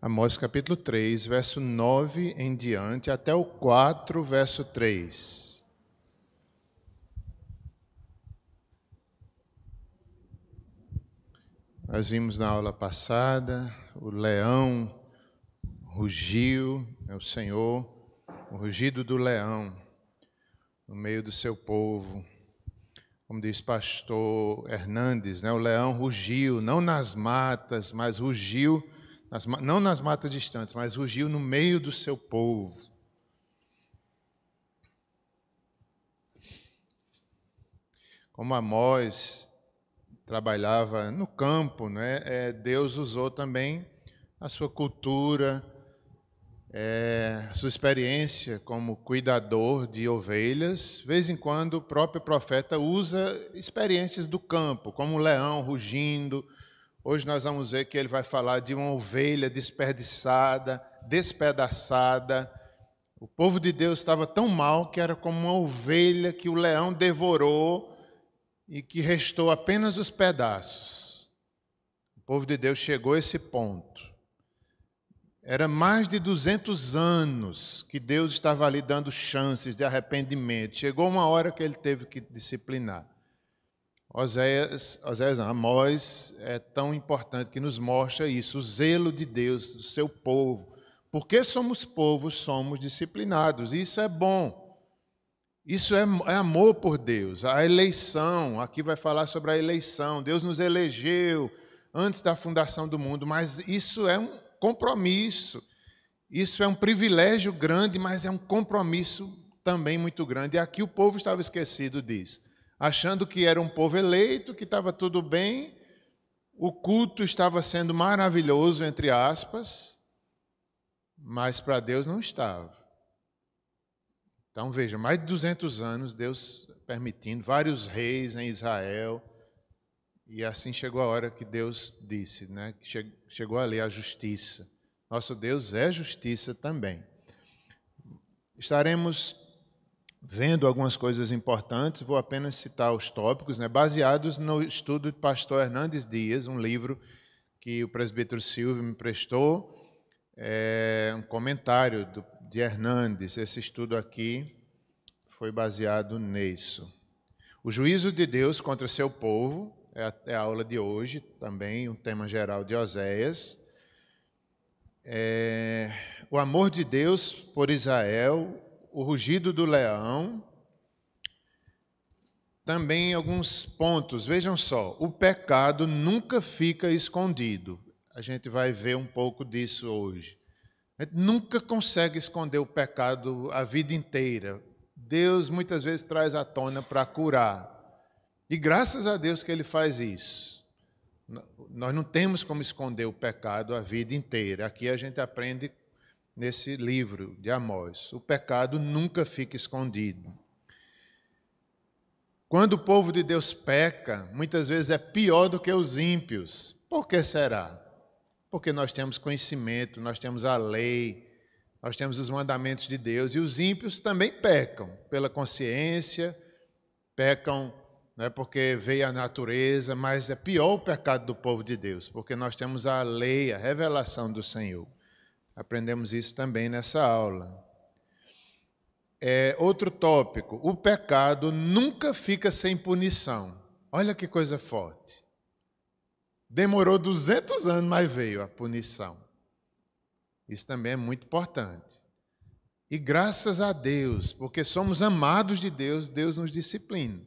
Amós capítulo 3, verso 9 em diante, até o 4, verso 3. Nós vimos na aula passada, o leão rugiu, é o Senhor, o rugido do leão no meio do seu povo. Como diz pastor Hernandes, o leão rugiu, não nas matas, mas rugiu, não nas matas distantes, mas rugiu no meio do seu povo. Como Amós trabalhava no campo, Deus usou também a sua cultura, a sua experiência como cuidador de ovelhas. De vez em quando o próprio profeta usa experiências do campo, como um leão rugindo. Hoje nós vamos ver que ele vai falar de uma ovelha despedaçada. O povo de Deus estava tão mal que era como uma ovelha que o leão devorou e que restou apenas os pedaços. O povo de Deus chegou a esse ponto. Era mais de 200 anos que Deus estava ali dando chances de arrependimento. Chegou uma hora que ele teve que disciplinar. Amós é tão importante que nos mostra isso, o zelo de Deus, do seu povo. Porque somos povos, somos disciplinados. Isso é bom. Isso é amor por Deus. A eleição, aqui vai falar sobre a eleição. Deus nos elegeu antes da fundação do mundo, mas isso é um compromisso. Isso é um privilégio grande, mas é um compromisso também muito grande. E aqui o povo estava esquecido disso, achando que era um povo eleito, que estava tudo bem, o culto estava sendo maravilhoso, entre aspas, mas para Deus não estava. Então, veja, mais de 200 anos, Deus permitindo, vários reis em Israel, e assim chegou a hora que Deus disse, que chegou ali a justiça. Nosso Deus é justiça também. Estaremos vendo algumas coisas importantes, vou apenas citar os tópicos, baseados no estudo do pastor Hernandes Dias, um livro que o presbítero Silvio me prestou, um comentário de Hernandes. Esse estudo aqui foi baseado nisso. O juízo de Deus contra seu povo, é a aula de hoje, também um tema geral de Oséias. O amor de Deus por Israel, o rugido do leão. Também alguns pontos, vejam só, o pecado nunca fica escondido. A gente vai ver um pouco disso hoje. A gente nunca consegue esconder o pecado a vida inteira. Deus muitas vezes traz à tona para curar. E graças a Deus que Ele faz isso. Nós não temos como esconder o pecado a vida inteira. Aqui a gente aprende nesse livro de Amós. O pecado nunca fica escondido. Quando o povo de Deus peca, muitas vezes é pior do que os ímpios. Por que será? Porque nós temos conhecimento, nós temos a lei, nós temos os mandamentos de Deus, e os ímpios também pecam pela consciência, pecam porque veio a natureza, mas é pior o pecado do povo de Deus, porque nós temos a lei, a revelação do Senhor. Aprendemos isso também nessa aula. Outro tópico, o pecado nunca fica sem punição. Olha que coisa forte. Demorou 200 anos, mas veio a punição. Isso também é muito importante. E graças a Deus, porque somos amados de Deus, Deus nos disciplina.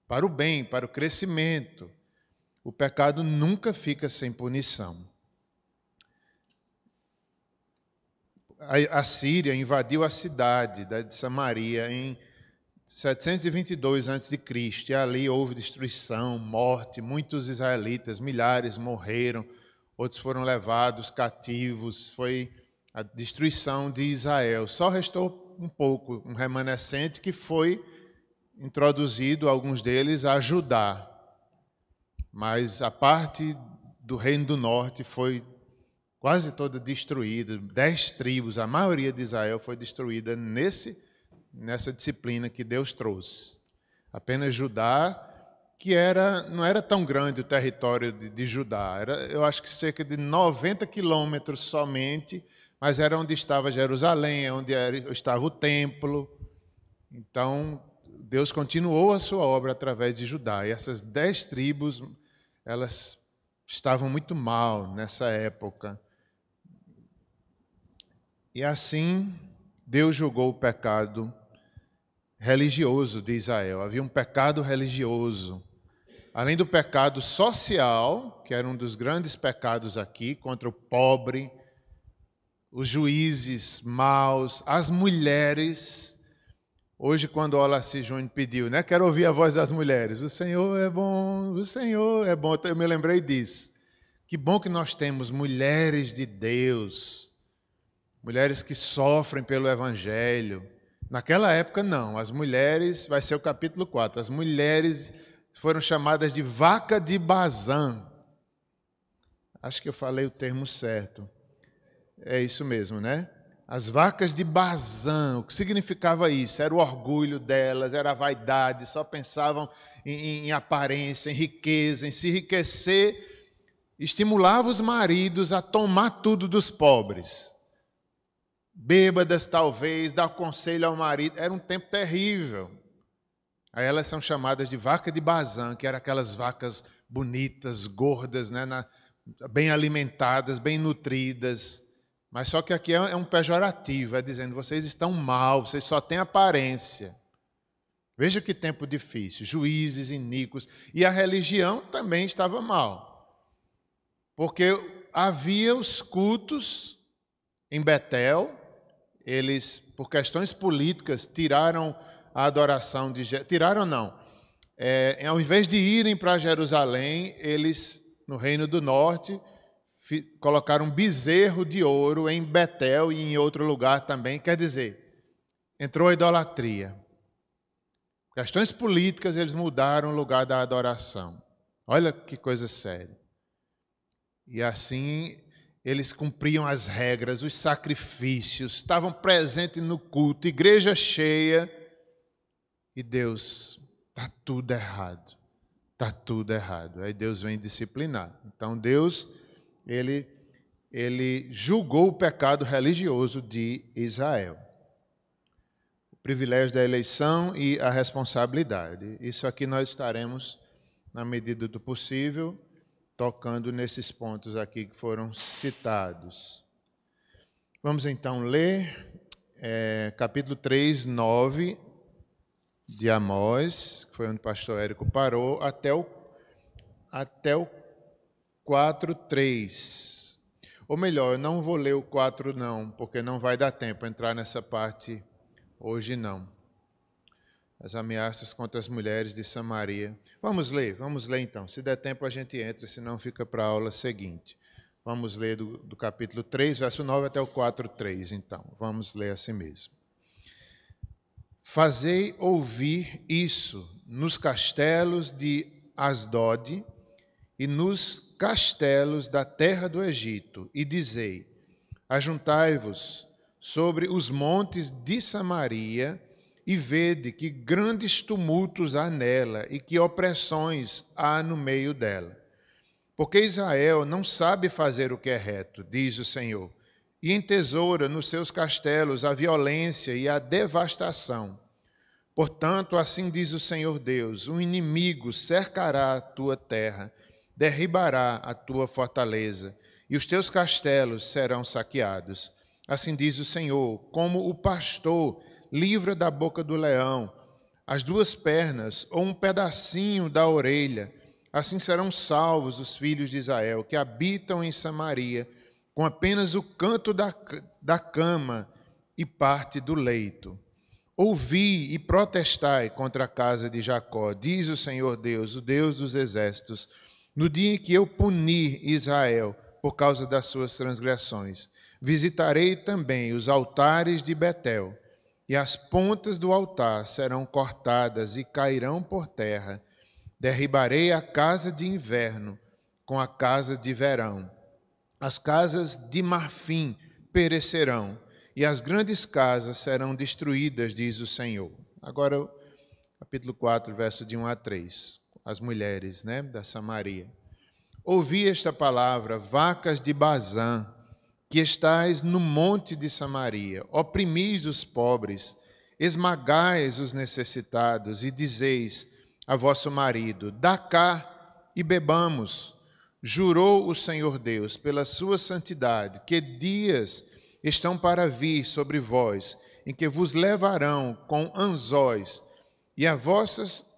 Para o bem, para o crescimento. O pecado nunca fica sem punição. A Síria invadiu a cidade de Samaria em 722 a.C. e ali houve destruição, morte, muitos israelitas, milhares morreram, outros foram levados cativos, foi a destruição de Israel. Só restou um pouco, um remanescente que foi introduzido, alguns deles, a Judá. Mas a parte do Reino do Norte foi quase toda destruída, 10 tribos, a maioria de Israel foi destruída nessa disciplina que Deus trouxe. Apenas Judá que não era tão grande o território de Judá. Eu acho que cerca de 90 quilômetros somente, mas era onde estava Jerusalém, onde estava o templo. Então, Deus continuou a sua obra através de Judá. E essas 10 tribos, elas estavam muito mal nessa época. E assim, Deus julgou o pecado religioso de Israel. Havia um pecado religioso. Além do pecado social, que era um dos grandes pecados aqui, contra o pobre, os juízes maus, as mulheres. Hoje, quando o Olaci Júnior pediu, né? Quero ouvir a voz das mulheres. O Senhor é bom, o Senhor é bom. Eu me lembrei disso. Que bom que nós temos mulheres de Deus, mulheres que sofrem pelo Evangelho. Naquela época, não. As mulheres, vai ser o capítulo 4, as mulheres foram chamadas de vaca de Bazã. Acho que eu falei o termo certo. É isso mesmo, né? As vacas de Bazã. O que significava isso? Era o orgulho delas, era a vaidade, só pensavam em aparência, em riqueza, em se enriquecer. Estimulava os maridos a tomar tudo dos pobres. Bêbadas, talvez, dar conselho ao marido. Era um tempo terrível. Aí elas são chamadas de vaca de Bazã, que eram aquelas vacas bonitas, gordas, né, bem alimentadas, bem nutridas. Mas só que aqui é um pejorativo, é dizendo, vocês estão mal, vocês só têm aparência. Veja que tempo difícil, juízes iníquos. E a religião também estava mal. Porque havia os cultos em Betel, eles, por questões políticas, tiraram a adoração de... Tiraram não. Ao invés de irem para Jerusalém, eles, no Reino do Norte, colocaram um bezerro de ouro em Betel e em outro lugar também. Quer dizer, entrou a idolatria. Questões políticas, eles mudaram o lugar da adoração. Olha que coisa séria. E assim, eles cumpriam as regras, os sacrifícios, estavam presentes no culto, igreja cheia. E Deus, está tudo errado. Está tudo errado. Aí Deus vem disciplinar. Então Deus, ele julgou o pecado religioso de Israel. O privilégio da eleição e a responsabilidade. Isso aqui nós estaremos, na medida do possível, tocando nesses pontos aqui que foram citados. Vamos então ler capítulo 3, 9 de Amós, que foi onde o pastor Érico parou, até o 4, 3. Ou melhor, eu não vou ler o 4 não, porque não vai dar tempo entrar nessa parte hoje não. As ameaças contra as mulheres de Samaria. Vamos ler então. Se der tempo a gente entra, senão fica para a aula seguinte. Vamos ler do capítulo 3, verso 9 até o 4, 3, então. Vamos ler assim mesmo. Fazei ouvir isso nos castelos de Asdod e nos castelos da terra do Egito, e dizei: ajuntai-vos sobre os montes de Samaria, e vede que grandes tumultos há nela, e que opressões há no meio dela. Porque Israel não sabe fazer o que é reto, diz o Senhor, e entesoura nos seus castelos a violência e a devastação. Portanto, assim diz o Senhor Deus: um inimigo cercará a tua terra, derribará a tua fortaleza, e os teus castelos serão saqueados. Assim diz o Senhor: como o pastor livra da boca do leão as duas pernas ou um pedacinho da orelha, assim serão salvos os filhos de Israel, que habitam em Samaria, com apenas o canto da cama e parte do leito. Ouvi e protestai contra a casa de Jacó, diz o Senhor Deus, o Deus dos exércitos, no dia em que eu punir Israel por causa das suas transgressões. Visitarei também os altares de Betel, e as pontas do altar serão cortadas e cairão por terra. Derribarei a casa de inverno com a casa de verão. As casas de marfim perecerão, e as grandes casas serão destruídas, diz o Senhor. Agora, capítulo 4, verso de 1 a 3. as mulheres, né, da Samaria. Ouvi esta palavra, vacas de Bazã, que estais no monte de Samaria, oprimis os pobres, esmagais os necessitados e dizeis a vosso marido, dá cá e bebamos. Jurou o Senhor Deus pela sua santidade, que dias estão para vir sobre vós, em que vos levarão com anzóis, e a vossas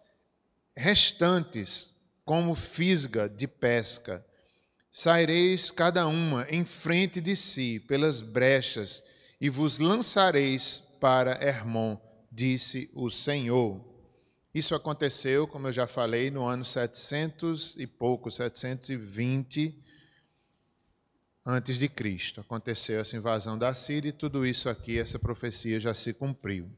restantes como fisga de pesca. Saireis cada uma em frente de si pelas brechas, e vos lançareis para Hermon, disse o Senhor. Isso aconteceu, como eu já falei, no ano 720 antes de Cristo. Aconteceu essa invasão da Síria e tudo isso aqui, essa profecia já se cumpriu.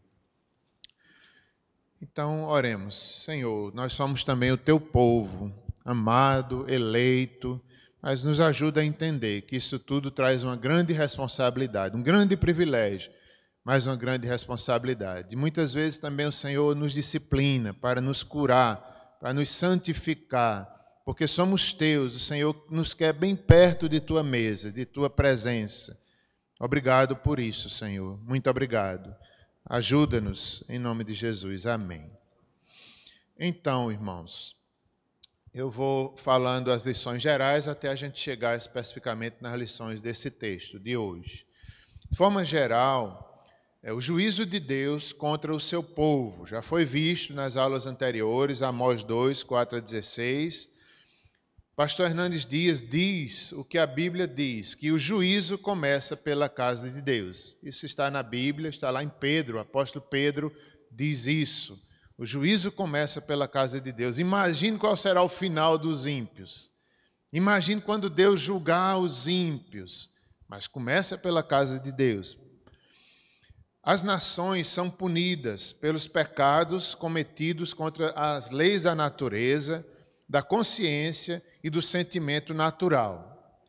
Então, oremos. Senhor, nós somos também o teu povo, amado, eleito, mas nos ajuda a entender que isso tudo traz uma grande responsabilidade, um grande privilégio, mas uma grande responsabilidade. E muitas vezes também o Senhor nos disciplina para nos curar, para nos santificar, porque somos teus, o Senhor nos quer bem perto de tua mesa, de tua presença. Obrigado por isso, Senhor. Muito obrigado. Ajuda-nos, em nome de Jesus. Amém. Então, irmãos, eu vou falando as lições gerais até a gente chegar especificamente nas lições desse texto de hoje. De forma geral, o juízo de Deus contra o seu povo. Já foi visto nas aulas anteriores, Amós 2, 4 a 16. Pastor Hernandes Dias diz o que a Bíblia diz, que o juízo começa pela casa de Deus. Isso está na Bíblia, está lá em Pedro, o apóstolo Pedro diz isso. O juízo começa pela casa de Deus. Imagine qual será o final dos ímpios. Imagine quando Deus julgar os ímpios. Mas começa pela casa de Deus. As nações são punidas pelos pecados cometidos contra as leis da natureza, da consciência e do sentimento natural.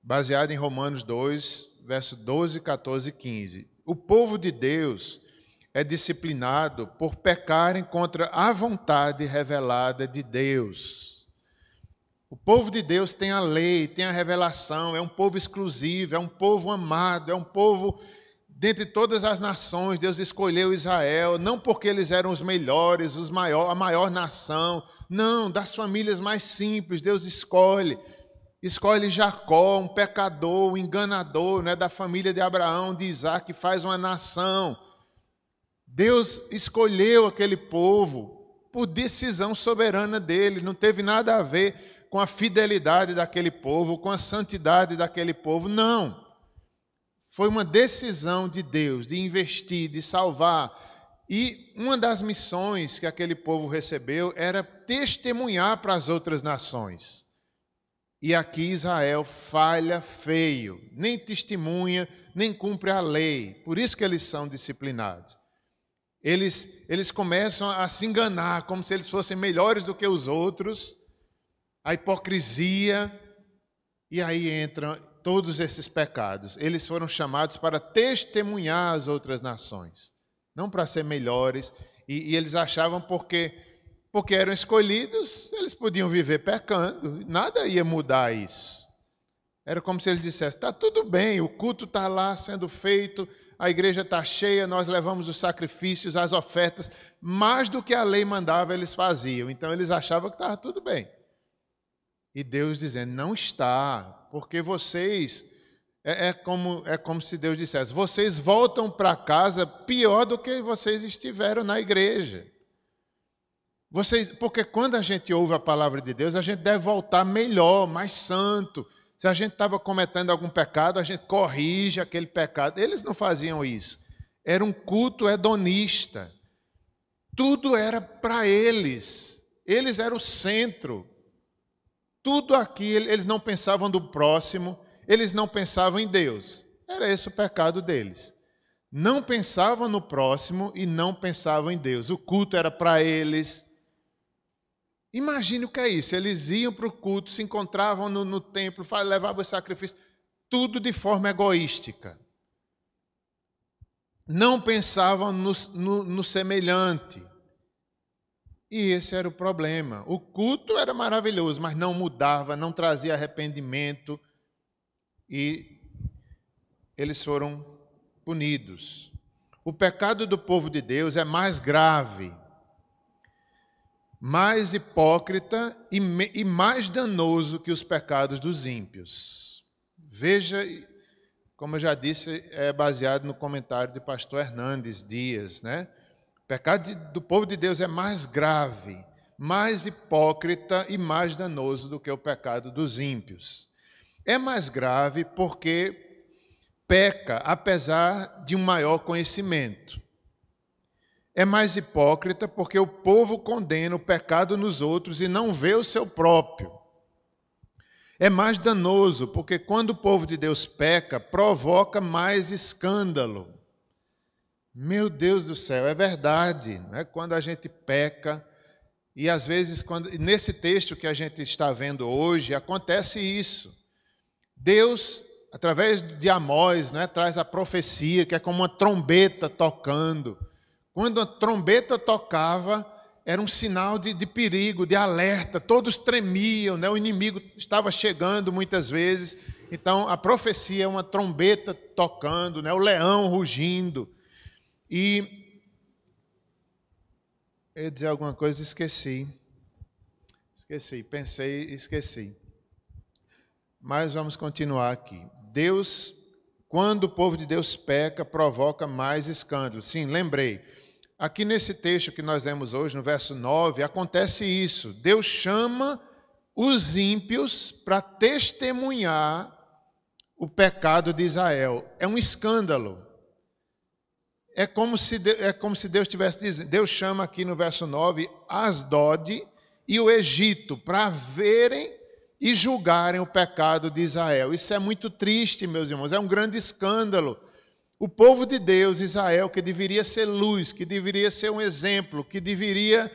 Baseado em Romanos 2, verso 12, 14 e 15. O povo de Deus é disciplinado por pecarem contra a vontade revelada de Deus. O povo de Deus tem a lei, tem a revelação, é um povo exclusivo, é um povo amado, é um povo, dentre todas as nações, Deus escolheu Israel, não porque eles eram os melhores, a maior nação, não, das famílias mais simples, Deus escolhe Jacó, um pecador, um enganador, né, da família de Abraão, de Isaac, que faz uma nação. Deus escolheu aquele povo por decisão soberana dele, não teve nada a ver com a fidelidade daquele povo, com a santidade daquele povo, não. Foi uma decisão de Deus de investir, de salvar. E uma das missões que aquele povo recebeu era testemunhar para as outras nações. E aqui Israel falha feio, nem testemunha, nem cumpre a lei. Por isso que eles são disciplinados. Eles começam a se enganar, como se eles fossem melhores do que os outros, a hipocrisia, e aí entram todos esses pecados. Eles foram chamados para testemunhar as outras nações, não para ser melhores, e eles achavam porque eram escolhidos, eles podiam viver pecando, nada ia mudar isso. Era como se eles dissessem, está tudo bem, o culto está lá sendo feito, a igreja está cheia, nós levamos os sacrifícios, as ofertas, mais do que a lei mandava eles faziam. Então eles achavam que estava tudo bem. E Deus dizendo, não está, porque vocês, é como se Deus dissesse, vocês voltam para casa pior do que vocês estiveram na igreja. Porque quando a gente ouve a palavra de Deus, a gente deve voltar melhor, mais santo. Se a gente estava cometendo algum pecado, a gente corrige aquele pecado. Eles não faziam isso. Era um culto hedonista. Tudo era para eles. Eles eram o centro. Tudo aqui, eles não pensavam do próximo, eles não pensavam em Deus. Era esse o pecado deles. Não pensavam no próximo e não pensavam em Deus. O culto era para eles. Imagine o que é isso. Eles iam para o culto, se encontravam no templo, levavam o sacrifício, tudo de forma egoística. Não pensavam no semelhante. E esse era o problema. O culto era maravilhoso, mas não mudava, não trazia arrependimento e eles foram punidos. O pecado do povo de Deus é mais grave, mais hipócrita e mais danoso que os pecados dos ímpios. Veja, como eu já disse, é baseado no comentário de pastor Hernandes Dias, né? O pecado do povo de Deus é mais grave, mais hipócrita e mais danoso do que o pecado dos ímpios. É mais grave porque peca apesar de um maior conhecimento. É mais hipócrita porque o povo condena o pecado nos outros e não vê o seu próprio. É mais danoso porque quando o povo de Deus peca, provoca mais escândalo. Meu Deus do céu, é verdade, né? Quando a gente peca, e às vezes, nesse texto que a gente está vendo hoje, acontece isso. Deus, através de Amós, né, traz a profecia, que é como uma trombeta tocando. Quando a trombeta tocava, era um sinal de perigo, de alerta, todos tremiam, né? O inimigo estava chegando muitas vezes. Então, a profecia é uma trombeta tocando, né? O leão rugindo. E eu ia dizer alguma coisa, esqueci, pensei e esqueci. Mas vamos continuar aqui. Deus, quando o povo de Deus peca, provoca mais escândalo. Sim, lembrei. Aqui nesse texto que nós lemos hoje, no verso 9, acontece isso. Deus chama os ímpios para testemunhar o pecado de Israel. É um escândalo. É como se Deus estivesse dizendo, Deus chama aqui no verso 9, Asdod e o Egito para verem e julgarem o pecado de Israel. Isso é muito triste, meus irmãos, é um grande escândalo. O povo de Deus, Israel, que deveria ser luz, que deveria ser um exemplo, que deveria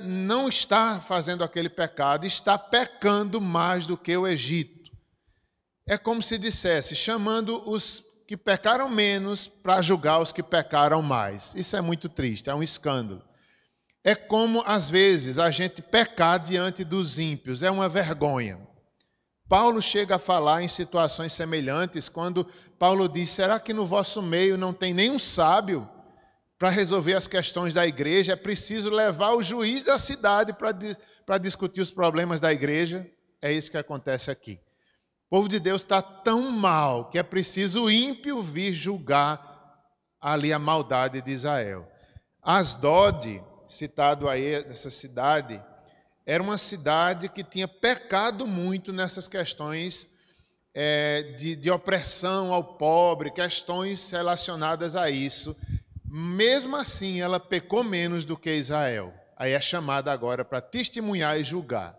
não estar fazendo aquele pecado, está pecando mais do que o Egito. É como se dissesse, chamando os que pecaram menos para julgar os que pecaram mais. Isso é muito triste, é um escândalo. É como, às vezes, a gente pecar diante dos ímpios, é uma vergonha. Paulo chega a falar em situações semelhantes, quando Paulo diz, será que no vosso meio não tem nenhum sábio para resolver as questões da igreja? É preciso levar o juiz da cidade para discutir os problemas da igreja? É isso que acontece aqui. O povo de Deus está tão mal que é preciso o ímpio vir julgar ali a maldade de Israel. Asdod, citado aí nessa cidade, era uma cidade que tinha pecado muito nessas questões de opressão ao pobre, questões relacionadas a isso. Mesmo assim, ela pecou menos do que Israel. Aí é chamada agora para testemunhar e julgar.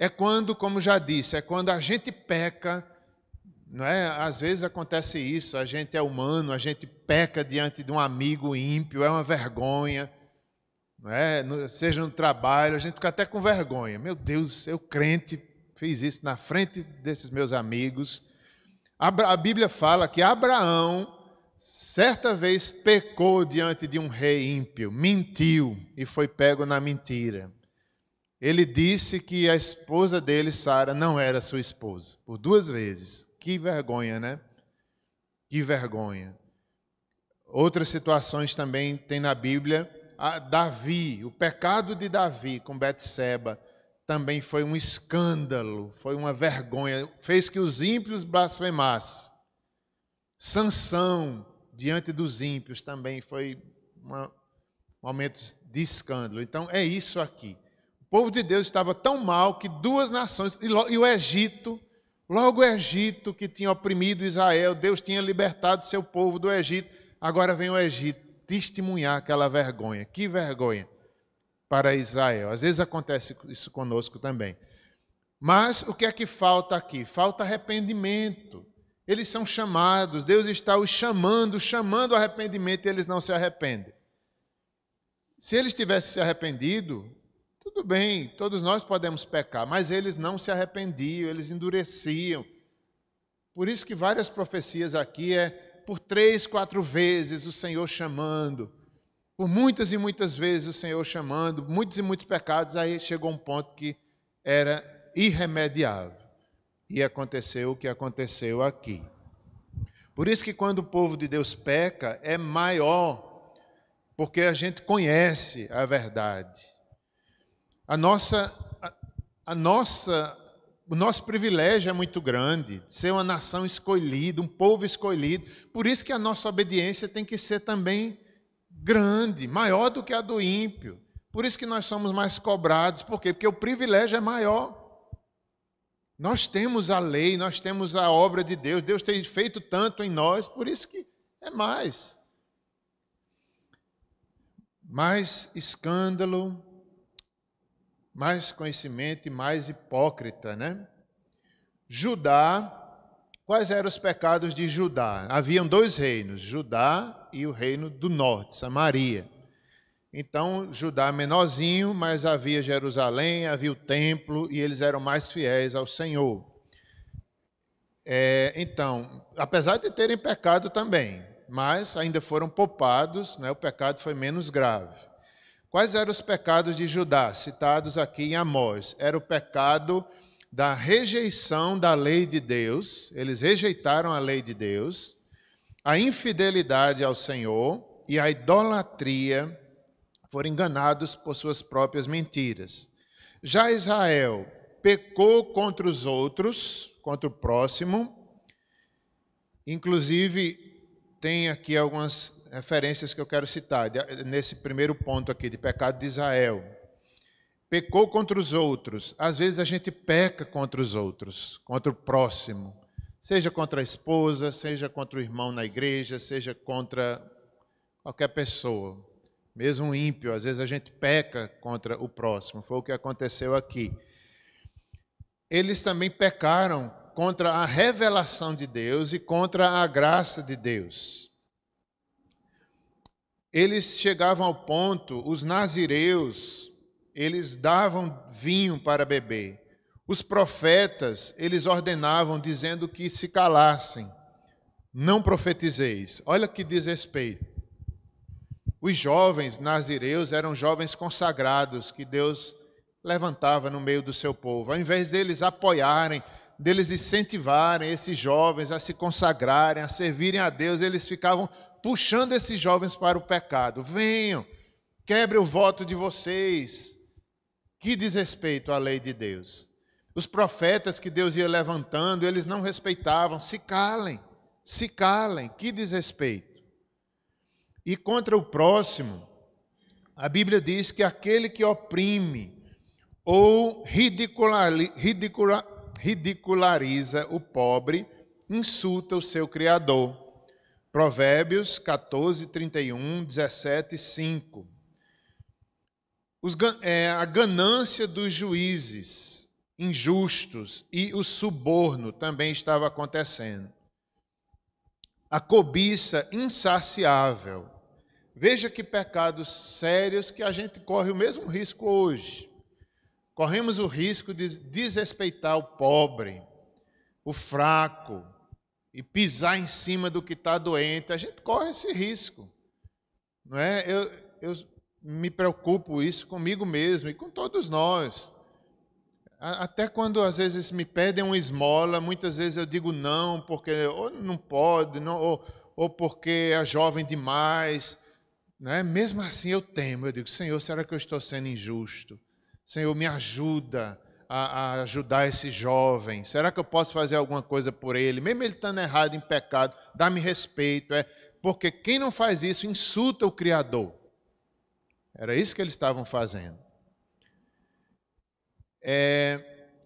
É quando, como já disse, é quando a gente peca, não é? Às vezes acontece isso, a gente é humano, a gente peca diante de um amigo ímpio, é uma vergonha, não é? Seja no trabalho, a gente fica até com vergonha. Meu Deus, eu crente fiz isso na frente desses meus amigos. A Bíblia fala que Abraão, certa vez, pecou diante de um rei ímpio, mentiu e foi pego na mentira. Ele disse que a esposa dele, Sara, não era sua esposa, por 2 vezes. Que vergonha, né? Que vergonha. Outras situações também tem na Bíblia. Davi, o pecado de Davi com Betseba, também foi um escândalo, foi uma vergonha, fez que os ímpios blasfemassem. Sansão, diante dos ímpios, também foi momentos de escândalo. Então, é isso aqui. O povo de Deus estava tão mal que 2 nações, e o Egito, logo o Egito que tinha oprimido Israel, Deus tinha libertado seu povo do Egito, agora vem o Egito testemunhar aquela vergonha. Que vergonha para Israel. Às vezes acontece isso conosco também. Mas o que é que falta aqui? Falta arrependimento. Eles são chamados, Deus está os chamando ao arrependimento e eles não se arrependem. Se eles tivessem se arrependido, tudo bem, todos nós podemos pecar, mas eles não se arrependiam, eles endureciam. Por isso que várias profecias aqui por 3, 4 vezes o Senhor chamando. por muitas e muitas vezes o Senhor chamando, muitos e muitos pecados, aí chegou um ponto que era irremediável. E aconteceu o que aconteceu aqui. Por isso que quando o povo de Deus peca, é maior, porque a gente conhece a verdade. O nosso privilégio é muito grande, ser uma nação escolhida, um povo escolhido. Por isso que a nossa obediência tem que ser também grande, maior do que a do ímpio. Por isso que nós somos mais cobrados. Por quê? Porque o privilégio é maior. Nós temos a lei, nós temos a obra de Deus. Deus tem feito tanto em nós, por isso que é mais. Mais escândalo, mais conhecimento e mais hipócrita, né? Judá, quais eram os pecados de Judá? Haviam dois reinos, Judá e o reino do norte, Samaria. Então, Judá menorzinho, mas havia Jerusalém, havia o templo, e eles eram mais fiéis ao Senhor. Então, apesar de terem pecado também, mas ainda foram poupados, né? O pecado foi menos grave. Quais eram os pecados de Judá, citados aqui em Amós? Era o pecado da rejeição da lei de Deus, eles rejeitaram a lei de Deus, a infidelidade ao Senhor e a idolatria, foram enganados por suas próprias mentiras. Já Israel pecou contra os outros, contra o próximo. Inclusive, tem aqui algumas referências que eu quero citar, nesse primeiro ponto aqui, de pecado de Israel. Pecou contra os outros. Às vezes a gente peca contra os outros, contra o próximo. Seja contra a esposa, seja contra o irmão na igreja, seja contra qualquer pessoa. Mesmo ímpio, às vezes a gente peca contra o próximo. Foi o que aconteceu aqui. Eles também pecaram contra a revelação de Deus e contra a graça de Deus. Eles chegavam ao ponto, os nazireus, eles davam vinho para beber. Os profetas, eles ordenavam dizendo que se calassem. Não profetizeis. Olha que desrespeito. Os jovens nazireus eram jovens consagrados que Deus levantava no meio do seu povo. Ao invés deles apoiarem, deles incentivarem esses jovens a se consagrarem, a servirem a Deus, eles ficavam puxando esses jovens para o pecado. Venham, quebre o voto de vocês. Que desrespeito à lei de Deus. Os profetas que Deus ia levantando, eles não respeitavam. Se calem, que desrespeito. E contra o próximo, a Bíblia diz que aquele que oprime ou ridiculariza o pobre, insulta o seu Criador. Provérbios 14, 31, 17, 5. A ganância dos juízes injustos e o suborno também estava acontecendo. A cobiça insaciável. Veja que pecados sérios que a gente corre o mesmo risco hoje. Corremos o risco de desrespeitar o pobre, o fraco, e pisar em cima do que está doente. A gente corre esse risco. Não é? Eu me preocupo isso comigo mesmo e com todos nós. Até quando às vezes me pedem uma esmola, muitas vezes eu digo não, porque ou não pode, não, ou porque é jovem demais. Né? Mesmo assim eu temo, eu digo, Senhor, será que eu estou sendo injusto? Senhor, me ajuda a ajudar esse jovem. Será que eu posso fazer alguma coisa por ele? Mesmo ele estando errado em pecado, dá-me respeito. Porque quem não faz isso insulta o Criador. Era isso que eles estavam fazendo.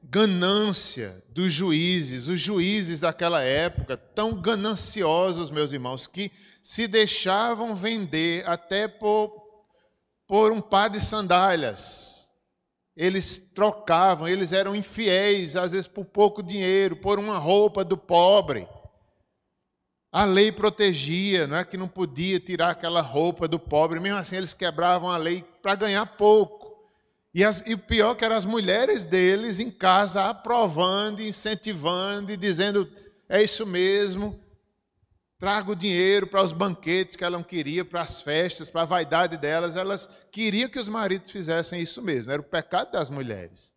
Ganância dos juízes, os juízes daquela época, tão gananciosos, meus irmãos, que se deixavam vender até por um par de sandálias. Eles trocavam, eles eram infiéis, às vezes por pouco dinheiro, por uma roupa do pobre. A lei protegia, não é que não podia tirar aquela roupa do pobre, mesmo assim eles quebravam a lei para ganhar pouco. E o pior que eram as mulheres deles em casa aprovando, incentivando e dizendo, é isso mesmo, traga o dinheiro para os banquetes que ela não queria, para as festas, para a vaidade delas. Elas queriam que os maridos fizessem isso mesmo. Era o pecado das mulheres.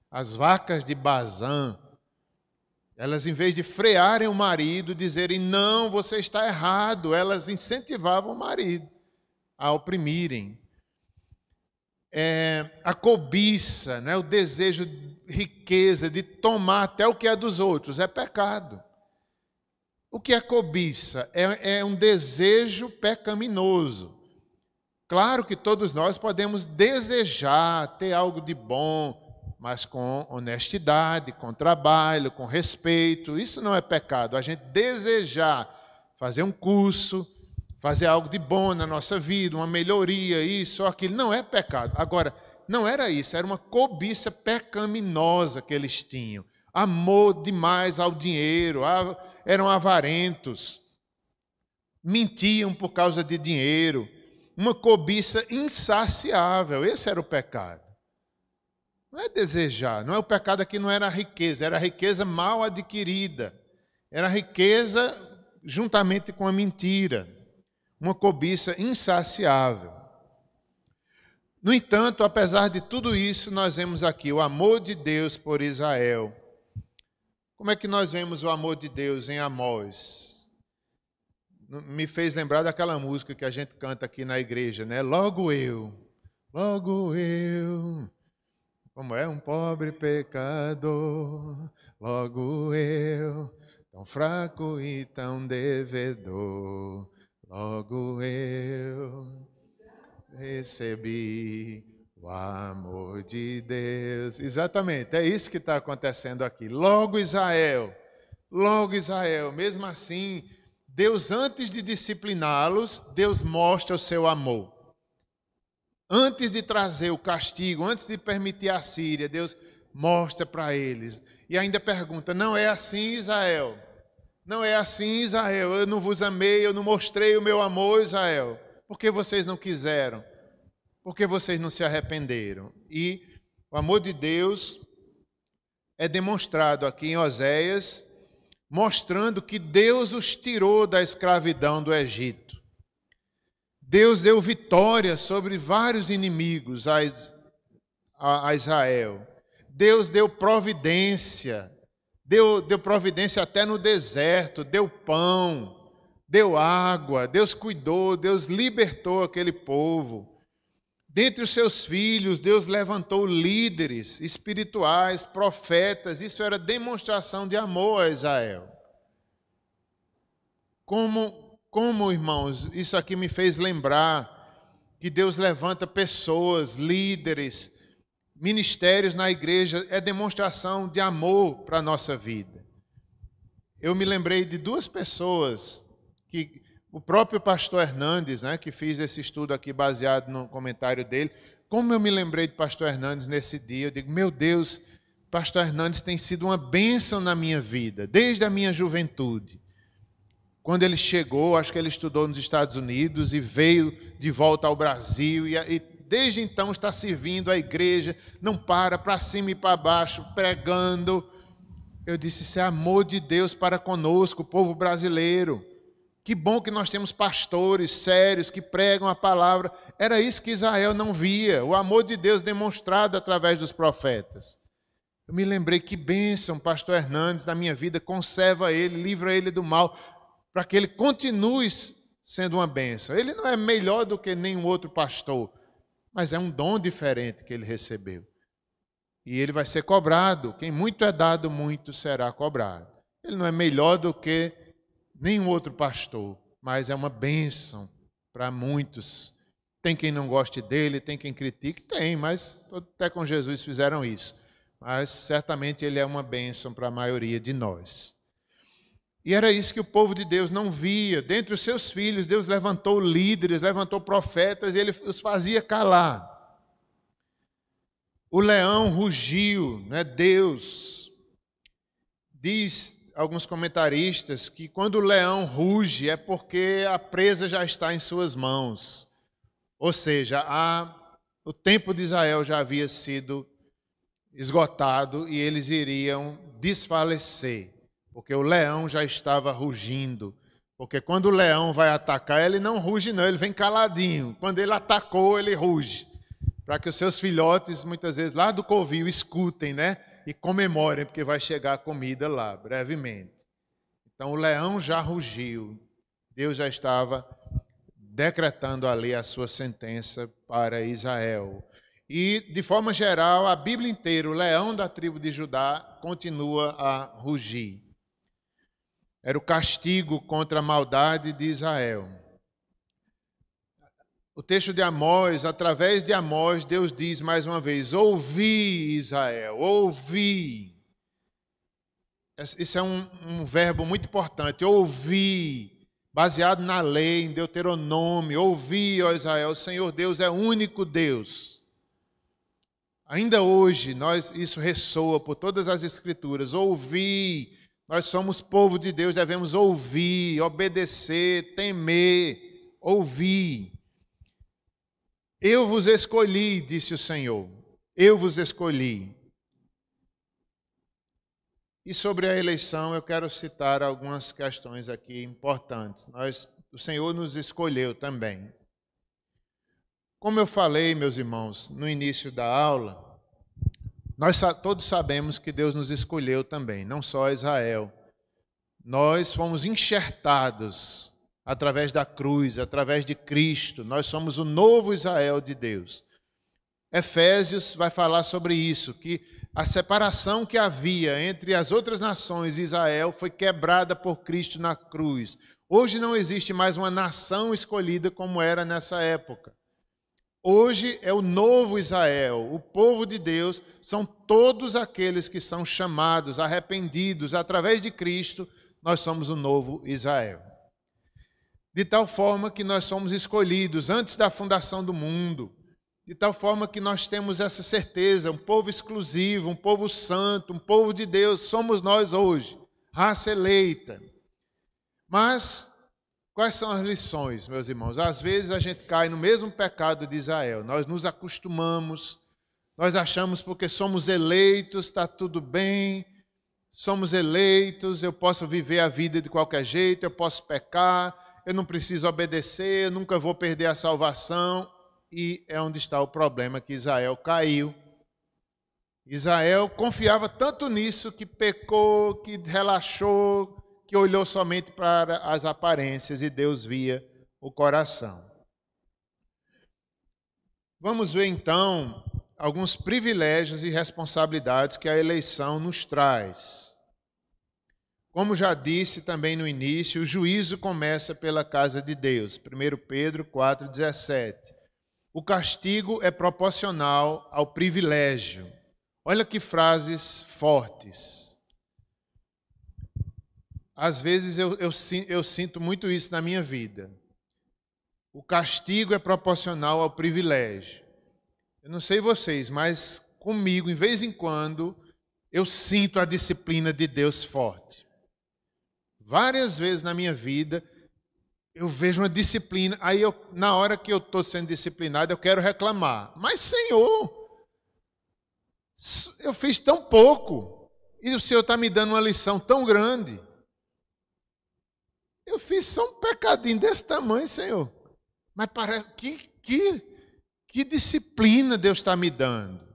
As vacas de Bazã, elas, em vez de frearem o marido, dizerem, não, você está errado, elas incentivavam o marido a oprimirem. A cobiça, né, o desejo de riqueza, de tomar até o que é dos outros, é pecado. O que é cobiça? É um desejo pecaminoso. Claro que todos nós podemos desejar ter algo de bom, mas com honestidade, com trabalho, com respeito. Isso não é pecado. A gente desejar fazer um curso, fazer algo de bom na nossa vida, uma melhoria, isso ou aquilo, não é pecado. Agora, não era isso, era uma cobiça pecaminosa que eles tinham. Amor demais ao dinheiro, eram avarentos, mentiam por causa de dinheiro, uma cobiça insaciável. Esse era o pecado. Não é desejar, não é o pecado aqui, não era a riqueza, era a riqueza mal adquirida, era a riqueza juntamente com a mentira, uma cobiça insaciável. No entanto, apesar de tudo isso, nós vemos aqui o amor de Deus por Israel. Como é que nós vemos o amor de Deus em Amós? Me fez lembrar daquela música que a gente canta aqui na igreja, né? Logo eu, como é um pobre pecador, logo eu, tão fraco e tão devedor, logo eu recebi o amor de Deus. Exatamente, é isso que está acontecendo aqui. Logo Israel, mesmo assim, Deus, antes de discipliná-los, Deus mostra o seu amor. Antes de trazer o castigo, antes de permitir a Síria, Deus mostra para eles. E ainda pergunta, não é assim, Israel? Não é assim, Israel? Eu não vos amei, eu não mostrei o meu amor, Israel. Por que vocês não quiseram? Por que vocês não se arrependeram? E o amor de Deus é demonstrado aqui em Oséias, mostrando que Deus os tirou da escravidão do Egito. Deus deu vitória sobre vários inimigos a Israel. Deus deu providência, deu providência até no deserto, deu pão, deu água, Deus cuidou, Deus libertou aquele povo. Dentre os seus filhos, Deus levantou líderes espirituais, profetas. Isso era demonstração de amor a Israel. Como, irmãos, isso aqui me fez lembrar que Deus levanta pessoas, líderes, ministérios na igreja, é demonstração de amor para a nossa vida. Eu me lembrei de duas pessoas, que o próprio pastor Hernandes, né, que fiz esse estudo aqui baseado no comentário dele, como eu me lembrei de pastor Hernandes nesse dia, eu digo, meu Deus, pastor Hernandes tem sido uma bênção na minha vida, desde a minha juventude. Quando ele chegou, acho que ele estudou nos Estados Unidos e veio de volta ao Brasil e desde então está servindo a igreja, não para cima e para baixo, pregando. Eu disse, isso é amor de Deus para conosco, o povo brasileiro. Que bom que nós temos pastores sérios que pregam a palavra. Era isso que Israel não via, o amor de Deus demonstrado através dos profetas. Eu me lembrei, que bênção, pastor Hernandes, na minha vida, conserva ele, livra ele do mal, para que ele continue sendo uma bênção. Ele não é melhor do que nenhum outro pastor, mas é um dom diferente que ele recebeu. E ele vai ser cobrado. Quem muito é dado, muito será cobrado. Ele não é melhor do que nenhum outro pastor, mas é uma bênção para muitos. Tem quem não goste dele, tem quem critique, tem, mas até com Jesus fizeram isso. Mas certamente ele é uma bênção para a maioria de nós. E era isso que o povo de Deus não via. Dentre os seus filhos, Deus levantou líderes, levantou profetas, e ele os fazia calar. O leão rugiu, né? Deus. Diz alguns comentaristas que quando o leão ruge é porque a presa já está em suas mãos. Ou seja, o tempo de Israel já havia sido esgotado e eles iriam desfalecer, porque o leão já estava rugindo Porque quando o leão vai atacar, ele não ruge não, ele vem caladinho. Quando ele atacou, ele ruge. Para que os seus filhotes, muitas vezes, lá do covil, escutem, né? E comemorem, porque vai chegar a comida lá, brevemente. Então o leão já rugiu. Deus já estava decretando ali a sua sentença para Israel. E, de forma geral, a Bíblia inteira, o leão da tribo de Judá continua a rugir. Era o castigo contra a maldade de Israel. O texto de Amós, através de Amós, Deus diz mais uma vez: ouvi, Israel, ouvi. Esse é um verbo muito importante, ouvir, baseado na lei, em Deuteronômio. Ouvi, ó Israel, o Senhor Deus é o único Deus. Ainda hoje, isso ressoa por todas as Escrituras. Ouvir, nós somos povo de Deus, devemos ouvir, obedecer, temer, ouvir. Eu vos escolhi, disse o Senhor, eu vos escolhi. E sobre a eleição, eu quero citar algumas questões aqui importantes. O Senhor nos escolheu também. Como eu falei, meus irmãos, no início da aula, nós todos sabemos que Deus nos escolheu também, não só Israel. Nós fomos enxertados através da cruz, através de Cristo. Nós somos o novo Israel de Deus. Efésios vai falar sobre isso, que a separação que havia entre as outras nações e Israel foi quebrada por Cristo na cruz. Hoje não existe mais uma nação escolhida como era nessa época. Hoje é o novo Israel, o povo de Deus, são todos aqueles que são chamados, arrependidos, através de Cristo, nós somos o novo Israel. De tal forma que nós somos escolhidos antes da fundação do mundo, de tal forma que nós temos essa certeza, um povo exclusivo, um povo santo, um povo de Deus, somos nós hoje, raça eleita. Mas quais são as lições, meus irmãos? Às vezes a gente cai no mesmo pecado de Israel, nós nos acostumamos, nós achamos porque somos eleitos, está tudo bem, somos eleitos, eu posso viver a vida de qualquer jeito, eu posso pecar, eu não preciso obedecer, eu nunca vou perder a salvação. E é onde está o problema, que Israel caiu. Israel confiava tanto nisso que pecou, que relaxou, que olhou somente para as aparências e Deus via o coração. Vamos ver então alguns privilégios e responsabilidades que a eleição nos traz. Como já disse também no início, o juízo começa pela casa de Deus. 1 Pedro 4,17. O castigo é proporcional ao privilégio. Olha que frases fortes. Às vezes eu sinto muito isso na minha vida. O castigo é proporcional ao privilégio. Eu não sei vocês, mas comigo, em vez em quando, eu sinto a disciplina de Deus forte. Várias vezes na minha vida, eu vejo uma disciplina, aí na hora que eu estou sendo disciplinado, eu quero reclamar. Mas, Senhor, eu fiz tão pouco, e o Senhor está me dando uma lição tão grande. Eu fiz só um pecadinho desse tamanho, Senhor. Mas parece que disciplina Deus está me dando.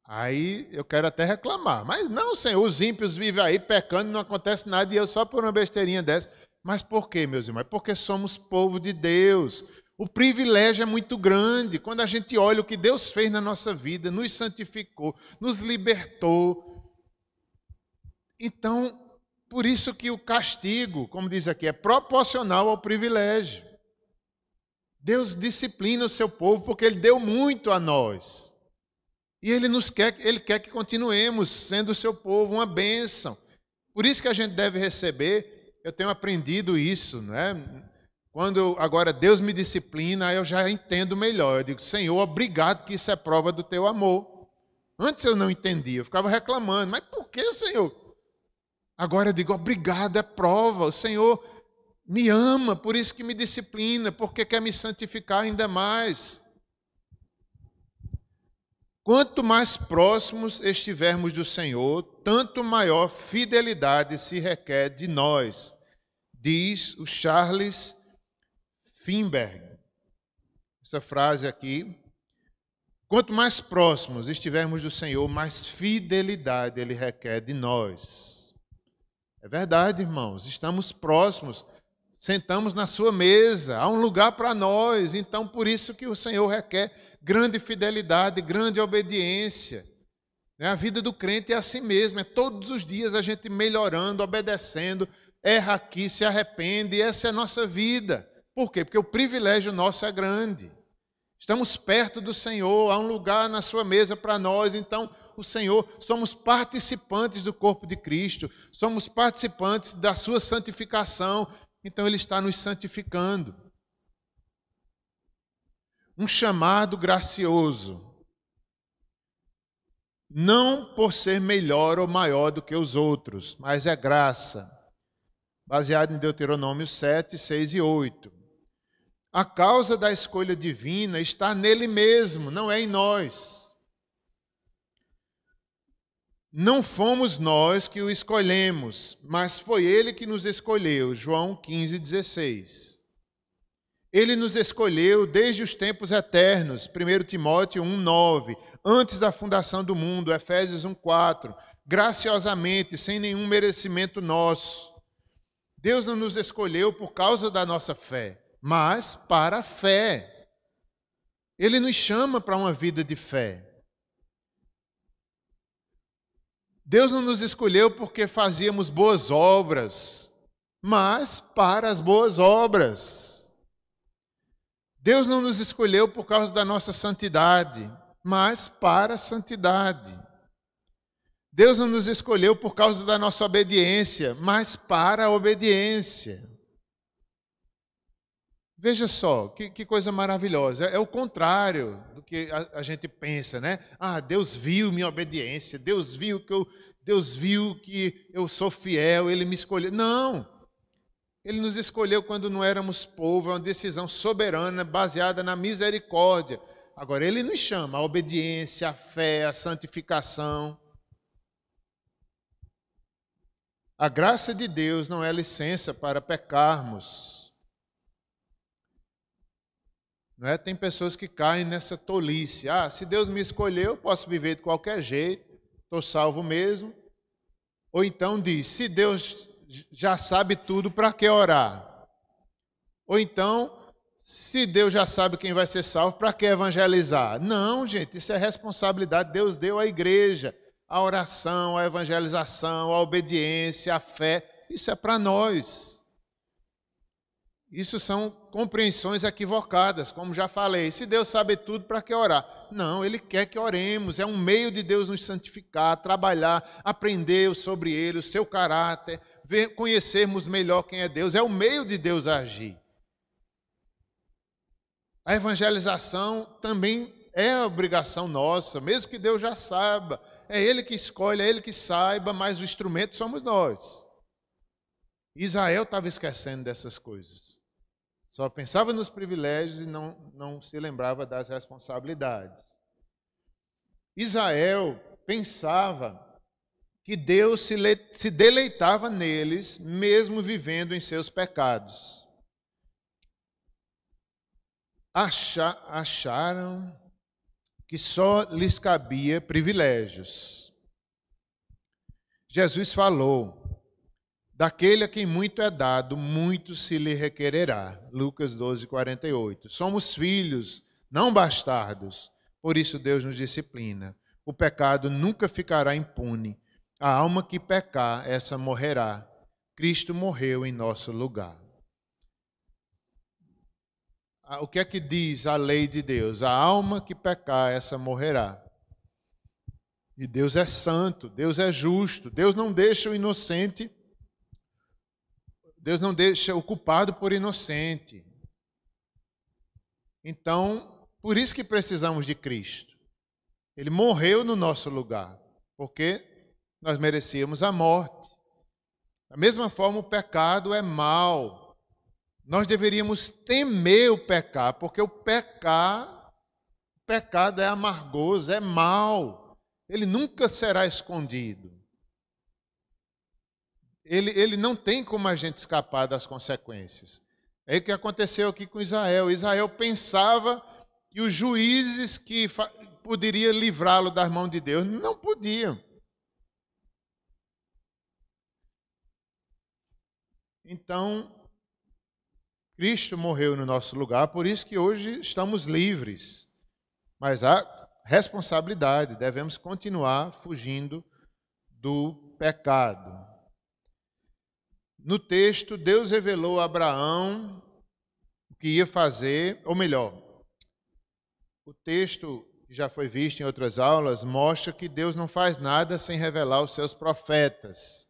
Aí eu quero até reclamar. Mas não, Senhor, os ímpios vivem aí pecando, não acontece nada, e eu só por uma besteirinha dessa. Mas por quê, meus irmãos? Porque somos povo de Deus. O privilégio é muito grande. Quando a gente olha o que Deus fez na nossa vida, nos santificou, nos libertou. Então, por isso que o castigo, como diz aqui, é proporcional ao privilégio. Deus disciplina o seu povo porque Ele deu muito a nós. E Ele quer que continuemos sendo o seu povo, uma bênção. Por isso que a gente deve receber, eu tenho aprendido isso, né? Quando agora Deus me disciplina, eu já entendo melhor. Eu digo, Senhor, obrigado que isso é prova do teu amor. Antes eu não entendia, eu ficava reclamando. Mas por que, Senhor? Agora eu digo, obrigado, é prova. O Senhor me ama, por isso que me disciplina, porque quer me santificar ainda mais. Quanto mais próximos estivermos do Senhor, tanto maior fidelidade se requer de nós, Diz o Charles Finberg, essa frase aqui: quanto mais próximos estivermos do Senhor, mais fidelidade Ele requer de nós. É verdade, irmãos, estamos próximos, sentamos na sua mesa, há um lugar para nós, então por isso que o Senhor requer grande fidelidade, grande obediência. A vida do crente é assim mesmo, é todos os dias a gente melhorando, obedecendo, erra aqui, se arrepende, e essa é a nossa vida. Por quê? Porque o privilégio nosso é grande. Estamos perto do Senhor, há um lugar na sua mesa para nós, então o Senhor, somos participantes do corpo de Cristo, somos participantes da sua santificação, então Ele está nos santificando. Um chamado gracioso, não por ser melhor ou maior do que os outros, mas é graça, baseado em Deuteronômio 7, 6 e 8. A causa da escolha divina está nele mesmo, não é em nós. Não fomos nós que o escolhemos, mas foi ele que nos escolheu. João 15, 16. Ele nos escolheu desde os tempos eternos. 1 Timóteo 1, 9. Antes da fundação do mundo. Efésios 1, 4. Graciosamente, sem nenhum merecimento nosso. Deus não nos escolheu por causa da nossa fé, mas para a fé. Ele nos chama para uma vida de fé. Deus não nos escolheu porque fazíamos boas obras, mas para as boas obras. Deus não nos escolheu por causa da nossa santidade, mas para a santidade. Deus não nos escolheu por causa da nossa obediência, mas para a obediência. Veja só, que coisa maravilhosa. É o contrário do que a gente pensa, né? Ah, Deus viu minha obediência, Deus viu que eu sou fiel, Ele me escolheu. Não! Ele nos escolheu quando não éramos povo, é uma decisão soberana, baseada na misericórdia. Agora, Ele nos chama à obediência, à fé, à santificação. A graça de Deus não é licença para pecarmos. Não é? Tem pessoas que caem nessa tolice. Ah, se Deus me escolheu, eu posso viver de qualquer jeito, estou salvo mesmo. Ou então diz, se Deus já sabe tudo, para que orar? Ou então, se Deus já sabe quem vai ser salvo, para que evangelizar? Não, gente, isso é responsabilidade. Deus deu à igreja a oração, a evangelização, a obediência, a fé. Isso é para nós. Isso são compreensões equivocadas, como já falei. Se Deus sabe tudo, para que orar? Não, Ele quer que oremos. É um meio de Deus nos santificar, trabalhar, aprender sobre Ele, o seu caráter, conhecermos melhor quem é Deus. É o meio de Deus agir. A evangelização também é obrigação nossa, mesmo que Deus já saiba. É Ele que escolhe, é Ele que saiba, mas o instrumento somos nós. Israel estava esquecendo dessas coisas. Só pensava nos privilégios e não se lembrava das responsabilidades. Israel pensava que Deus se deleitava neles, mesmo vivendo em seus pecados. Acharam que só lhes cabia privilégios. Jesus falou: daquele a quem muito é dado, muito se lhe requererá. Lucas 12, 48. Somos filhos, não bastardos, por isso Deus nos disciplina. O pecado nunca ficará impune. A alma que pecar, essa morrerá. Cristo morreu em nosso lugar. O que é que diz a lei de Deus? A alma que pecar, essa morrerá. E Deus é santo, Deus é justo, Deus não deixa o inocente, Deus não deixa o culpado por inocente. Então, por isso que precisamos de Cristo. Ele morreu no nosso lugar, porque nós merecíamos a morte. Da mesma forma, o pecado é mau. Nós deveríamos temer o pecar, porque o pecado é amargoso, é mau. Ele nunca será escondido. ele não tem como a gente escapar das consequências. É o que aconteceu aqui com Israel. Israel pensava que os juízes que poderiam livrá-lo das mãos de Deus não podiam. Então, Cristo morreu no nosso lugar, por isso que hoje estamos livres. Mas há responsabilidade, devemos continuar fugindo do pecado. No texto, Deus revelou a Abraão o que ia fazer, ou melhor, o texto, que já foi visto em outras aulas, mostra que Deus não faz nada sem revelar os seus profetas.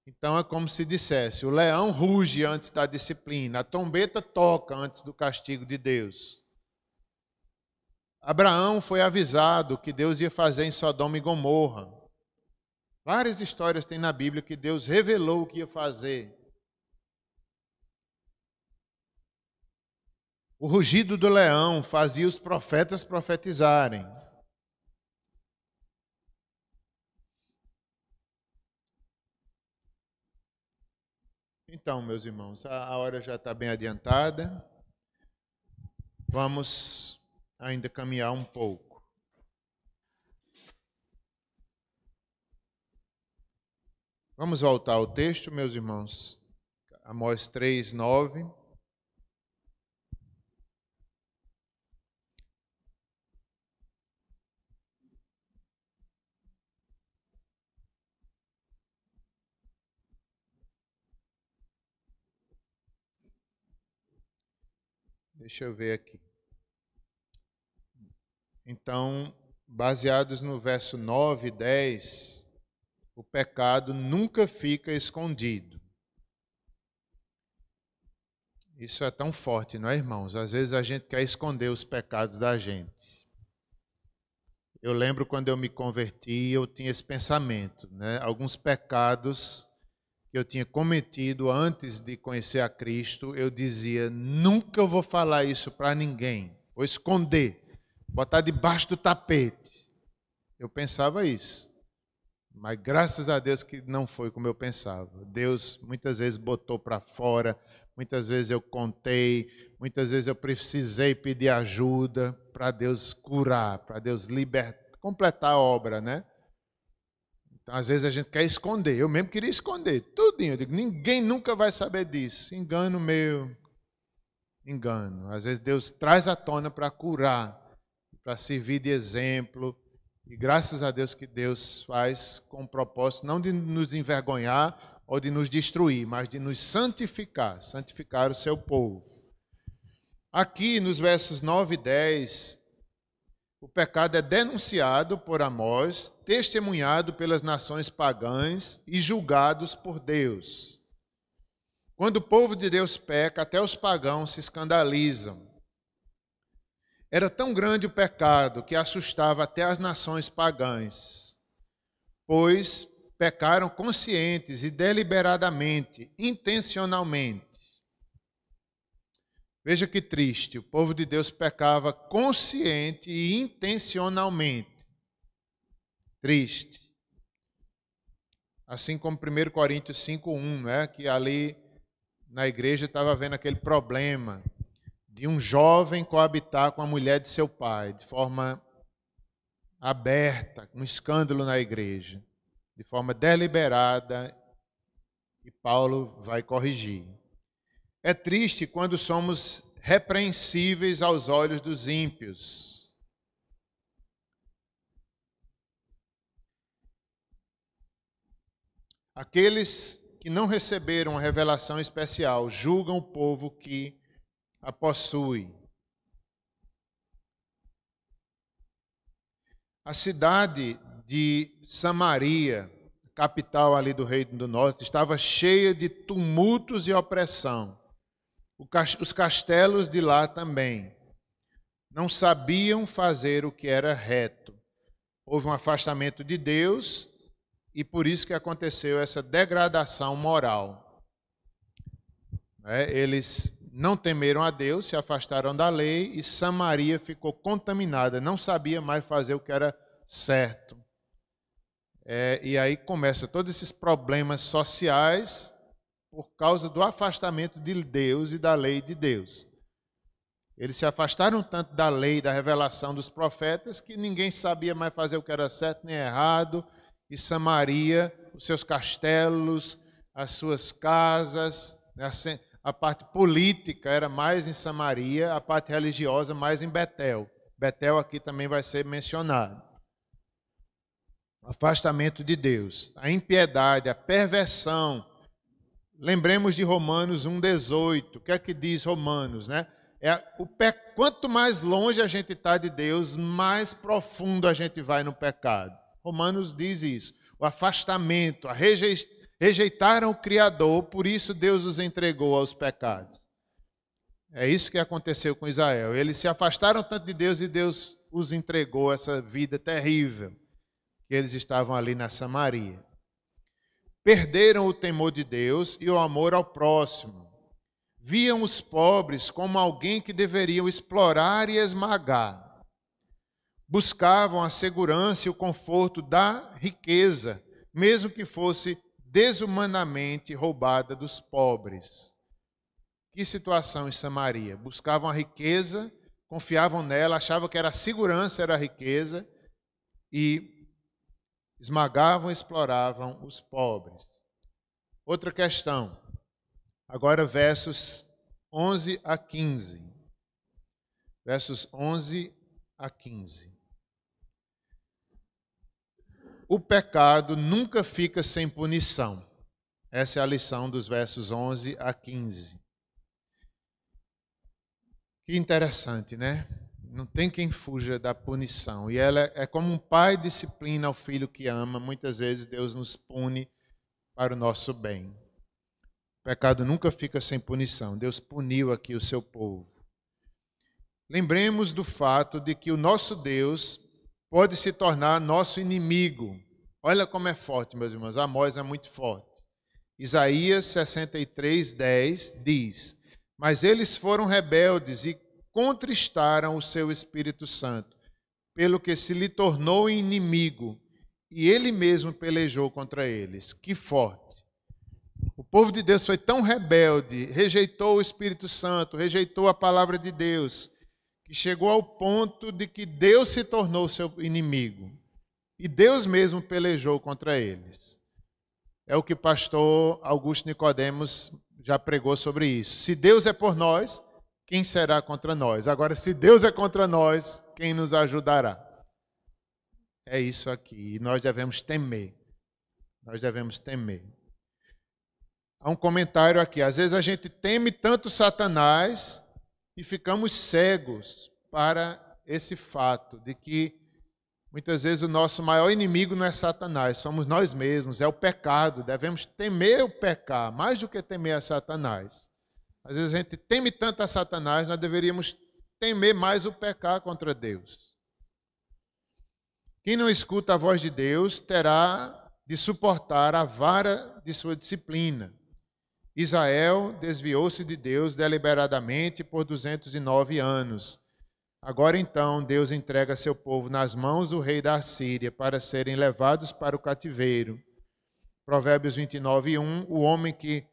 Então é como se dissesse, o leão ruge antes da disciplina, a trombeta toca antes do castigo de Deus. Abraão foi avisado que Deus ia fazer em Sodoma e Gomorra. Várias histórias tem na Bíblia que Deus revelou o que ia fazer. O rugido do leão fazia os profetas profetizarem. Então, meus irmãos, a hora já está bem adiantada. Vamos ainda caminhar um pouco. Vamos voltar ao texto, meus irmãos. Amós 3, 9. Deixa eu ver aqui. Então, baseados no verso 9 e 10, o pecado nunca fica escondido. Isso é tão forte, não é, irmãos? Às vezes a gente quer esconder os pecados da gente. Eu lembro quando eu me converti, eu tinha esse pensamento, né? Alguns pecados que eu tinha cometido antes de conhecer a Cristo, eu dizia, nunca vou falar isso para ninguém, vou esconder, botar debaixo do tapete. Eu pensava isso. Mas graças a Deus que não foi como eu pensava. Deus muitas vezes botou para fora, muitas vezes eu contei, muitas vezes eu precisei pedir ajuda para Deus curar, para Deus completar a obra, né? Então, às vezes a gente quer esconder. Eu mesmo queria esconder tudinho. Eu digo, ninguém nunca vai saber disso. Engano meu. Engano. Às vezes Deus traz à tona para curar, para servir de exemplo. E graças a Deus que Deus faz com o propósito não de nos envergonhar ou de nos destruir, mas de nos santificar, santificar o seu povo. Aqui nos versos 9 e 10, o pecado é denunciado por Amós, testemunhado pelas nações pagãs e julgados por Deus. Quando o povo de Deus peca, até os pagãos se escandalizam. Era tão grande o pecado que assustava até as nações pagãs, pois pecaram conscientes e deliberadamente, intencionalmente. Veja que triste, o povo de Deus pecava consciente e intencionalmente. Triste. Assim como 1 Coríntios 5:1, né, que ali na igreja estava havendo aquele problema de um jovem coabitar com a mulher de seu pai, de forma aberta, um escândalo na igreja, de forma deliberada, e Paulo vai corrigir. É triste quando somos repreensíveis aos olhos dos ímpios. Aqueles que não receberam a revelação especial julgam o povo que a possui. A cidade de Samaria, capital ali do Reino do Norte, estava cheia de tumultos e opressão. Os castelos de lá também não sabiam fazer o que era reto. Houve um afastamento de Deus e por isso que aconteceu essa degradação moral. Eles não temeram a Deus, se afastaram da lei e Samaria ficou contaminada, não sabia mais fazer o que era certo. E aí começa todos esses problemas sociais por causa do afastamento de Deus e da lei de Deus. Eles se afastaram tanto da lei, da revelação dos profetas, que ninguém sabia mais fazer o que era certo nem errado, e Samaria, os seus castelos, as suas casas, a parte política era mais em Samaria, a parte religiosa mais em Betel. Betel aqui também vai ser mencionado. Afastamento de Deus, a impiedade, a perversão. Lembremos de Romanos 1,18. O que é que diz Romanos, né? Quanto mais longe a gente está de Deus, mais profundo a gente vai no pecado. Romanos diz isso. O afastamento, rejeitaram o Criador, por isso Deus os entregou aos pecados. É isso que aconteceu com Israel. Eles se afastaram tanto de Deus e Deus os entregou essa vida terrível que eles estavam ali na Samaria. Perderam o temor de Deus e o amor ao próximo. Viam os pobres como alguém que deveriam explorar e esmagar. Buscavam a segurança e o conforto da riqueza, mesmo que fosse desumanamente roubada dos pobres. Que situação em Samaria? Buscavam a riqueza, confiavam nela, achavam que era a segurança, era a riqueza, e esmagavam e exploravam os pobres. Outra questão. Agora versos 11 a 15. Versos 11 a 15. O pecado nunca fica sem punição. Essa é a lição dos versos 11 a 15. Que interessante, né? Não tem quem fuja da punição. E ela é como um pai disciplina o filho que ama. Muitas vezes Deus nos pune para o nosso bem. O pecado nunca fica sem punição. Deus puniu aqui o seu povo. Lembremos do fato de que o nosso Deus pode se tornar nosso inimigo. Olha como é forte, meus irmãos. Amós é muito forte. Isaías 63:10 diz: mas eles foram rebeldes e contristaram o seu Espírito Santo, pelo que se lhe tornou inimigo, e ele mesmo pelejou contra eles. Que forte! O povo de Deus foi tão rebelde, rejeitou o Espírito Santo, rejeitou a palavra de Deus, que chegou ao ponto de que Deus se tornou seu inimigo, e Deus mesmo pelejou contra eles. É o que o pastor Augusto Nicodemos já pregou sobre isso. Se Deus é por nós, quem será contra nós? Agora, se Deus é contra nós, quem nos ajudará? É isso aqui. E nós devemos temer. Nós devemos temer. Há um comentário aqui. Às vezes a gente teme tanto Satanás e ficamos cegos para esse fato de que muitas vezes o nosso maior inimigo não é Satanás, somos nós mesmos, é o pecado. Devemos temer o pecar, mais do que temer a Satanás. Às vezes a gente teme tanto a Satanás, nós deveríamos temer mais o pecar contra Deus. Quem não escuta a voz de Deus terá de suportar a vara de sua disciplina. Israel desviou-se de Deus deliberadamente por 209 anos. Agora então Deus entrega seu povo nas mãos do rei da Assíria para serem levados para o cativeiro. Provérbios 29:1, o homem que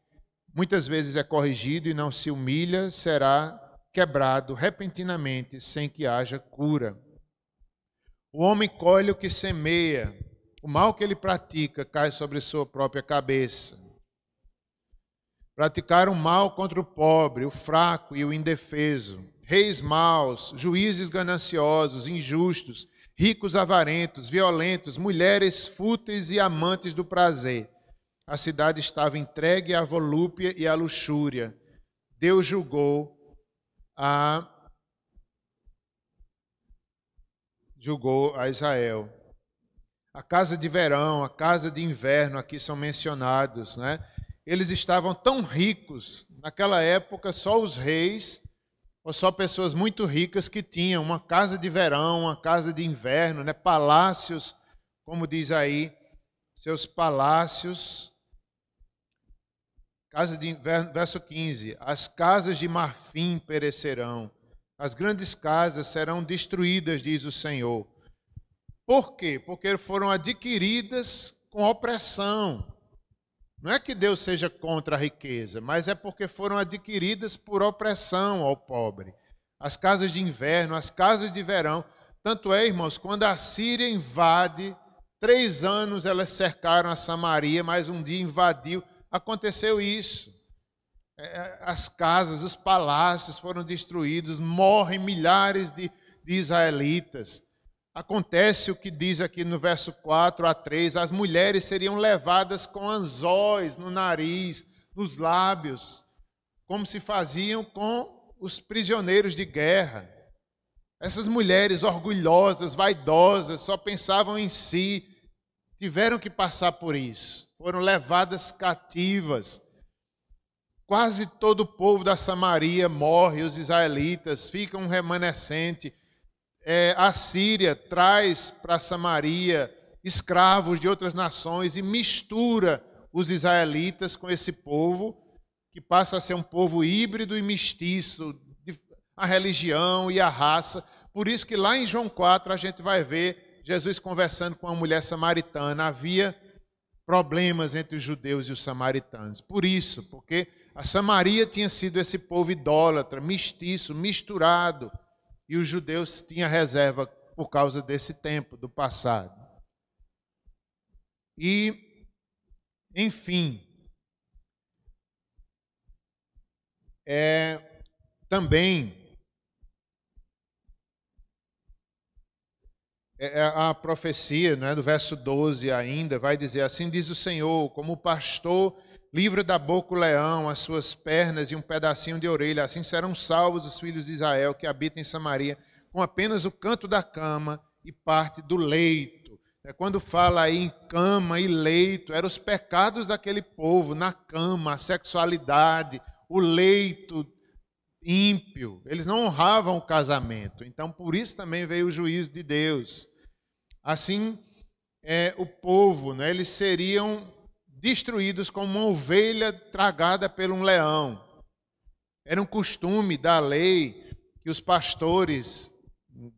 muitas vezes é corrigido e não se humilha será quebrado repentinamente sem que haja cura. O homem colhe o que semeia, o mal que ele pratica cai sobre sua própria cabeça. Praticaram mal contra o pobre, o fraco e o indefeso. Reis maus, juízes gananciosos, injustos, ricos avarentos, violentos, mulheres fúteis e amantes do prazer. A cidade estava entregue à volúpia e à luxúria. Deus julgou a Israel. A casa de verão, a casa de inverno aqui são mencionados, né? Eles estavam tão ricos, naquela época só os reis ou só pessoas muito ricas que tinham uma casa de verão, uma casa de inverno, né? Palácios, como diz aí, seus palácios. Casa de inverno, verso 15, as casas de marfim perecerão, as grandes casas serão destruídas, diz o Senhor. Por quê? Porque foram adquiridas com opressão. Não é que Deus seja contra a riqueza, mas é porque foram adquiridas por opressão ao pobre. As casas de inverno, as casas de verão. Tanto é, irmãos, quando a Síria invade, 3 anos elas cercaram a Samaria, mas um dia invadiu. Aconteceu isso. As casas, os palácios foram destruídos, morrem milhares de israelitas. Acontece o que diz aqui no verso 4 a 3, as mulheres seriam levadas com anzóis no nariz, nos lábios, como se faziam com os prisioneiros de guerra. Essas mulheres orgulhosas, vaidosas, só pensavam em si, tiveram que passar por isso, foram levadas cativas. Quase todo o povo da Samaria morre, os israelitas, ficam um remanescente. A Síria traz para Samaria escravos de outras nações e mistura os israelitas com esse povo, que passa a ser um povo híbrido e mestiço, a religião e a raça. Por isso que lá em João 4 a gente vai ver Jesus conversando com uma mulher samaritana. Havia problemas entre os judeus e os samaritanos. Por isso, porque a Samaria tinha sido esse povo idólatra, mestiço, misturado. E os judeus tinham reserva por causa desse tempo, do passado. E, enfim, também a profecia, né, do verso 12 ainda, vai dizer: assim diz o Senhor, como o pastor livra da boca o leão, as suas pernas e um pedacinho de orelha, assim serão salvos os filhos de Israel que habitam em Samaria, com apenas o canto da cama e parte do leito. Quando fala aí em cama e leito, eram os pecados daquele povo, na cama, a sexualidade, o leito ímpio. Eles não honravam o casamento. Então, por isso também veio o juízo de Deus. Assim, o povo, né, eles seriam destruídos como uma ovelha tragada por um leão. Era um costume da lei que os pastores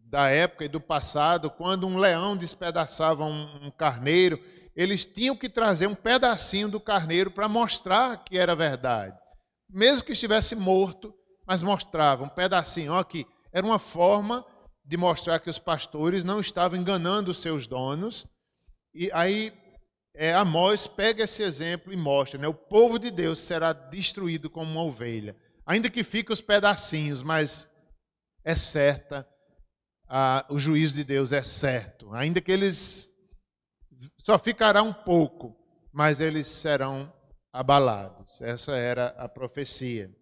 da época e do passado, quando um leão despedaçava um carneiro, eles tinham que trazer um pedacinho do carneiro para mostrar que era verdade. Mesmo que estivesse morto, mas mostrava um pedacinho. Ó, aqui. Era uma forma de mostrar que os pastores não estavam enganando os seus donos. E aí Amós pega esse exemplo e mostra, né? O povo de Deus será destruído como uma ovelha. Ainda que fiquem os pedacinhos, mas é certa, o juízo de Deus é certo. Ainda que eles só ficará um pouco, mas eles serão abalados. Essa era a profecia.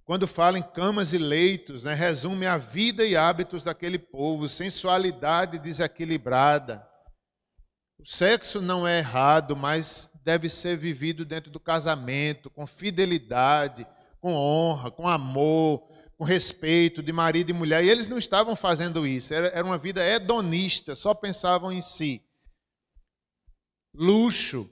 Quando fala em camas e leitos, né, resume a vida e hábitos daquele povo, sensualidade desequilibrada. O sexo não é errado, mas deve ser vivido dentro do casamento, com fidelidade, com honra, com amor, com respeito de marido e mulher. E eles não estavam fazendo isso, era uma vida hedonista, só pensavam em si. Luxo,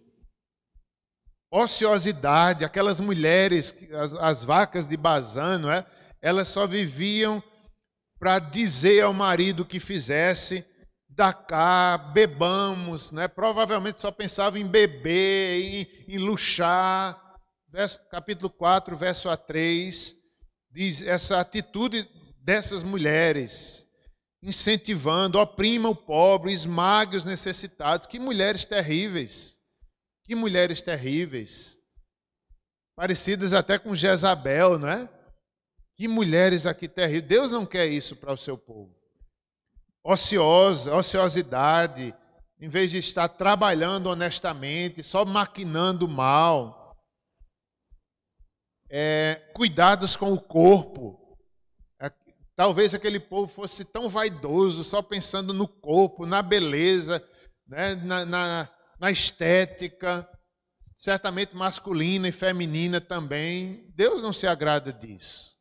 ociosidade, aquelas mulheres, as vacas de Bazã, não é? Elas só viviam para dizer ao marido que fizesse: dá cá, bebamos, né? Provavelmente só pensava em beber, em luxar. Capítulo 4, verso a 3, diz essa atitude dessas mulheres, incentivando, oprima o pobre, esmague os necessitados. Que mulheres terríveis, que mulheres terríveis, parecidas até com Jezabel, não é? Que mulheres aqui terríveis. Deus não quer isso para o seu povo. Ociosidade, em vez de estar trabalhando honestamente, só maquinando mal. Cuidados com o corpo. Talvez aquele povo fosse tão vaidoso, só pensando no corpo, na beleza, né, na estética, certamente masculina e feminina também. Deus não se agrada disso.